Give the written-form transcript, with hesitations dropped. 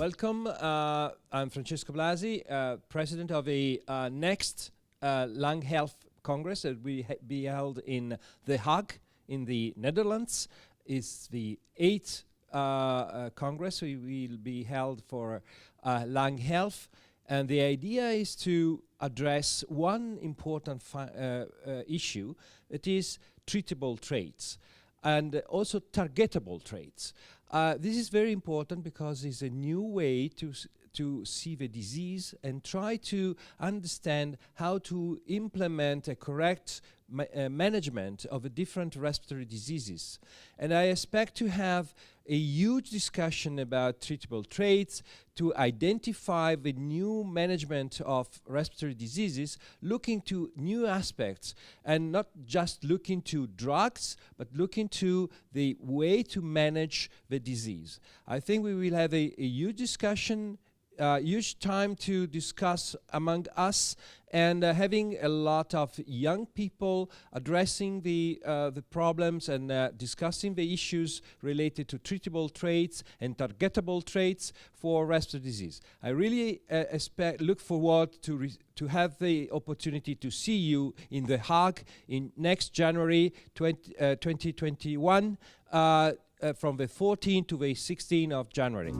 Welcome. I'm Francesco Blasi, president of a next Lung Health Congress that will be held in The Hague in the Netherlands. It's the 8th Congress. We will be held for lung health. And the idea is to address one important issue, that is treatable traits and also targetable traits. This is very important because it's a new way to see the disease and try to understand how to implement a correct management of the different respiratory diseases. And I expect to have a huge discussion about treatable traits to identify the new management of respiratory diseases, looking to new aspects and not just looking to drugs, but looking to the way to manage the disease. I think we will have a huge discussion, huge time to discuss among us, and having a lot of young people addressing the problems and discussing the issues related to treatable traits and targetable traits for respiratory disease. I really look forward to have the opportunity to see you in The Hague in next January 2021 from the 14th to the 16th of January.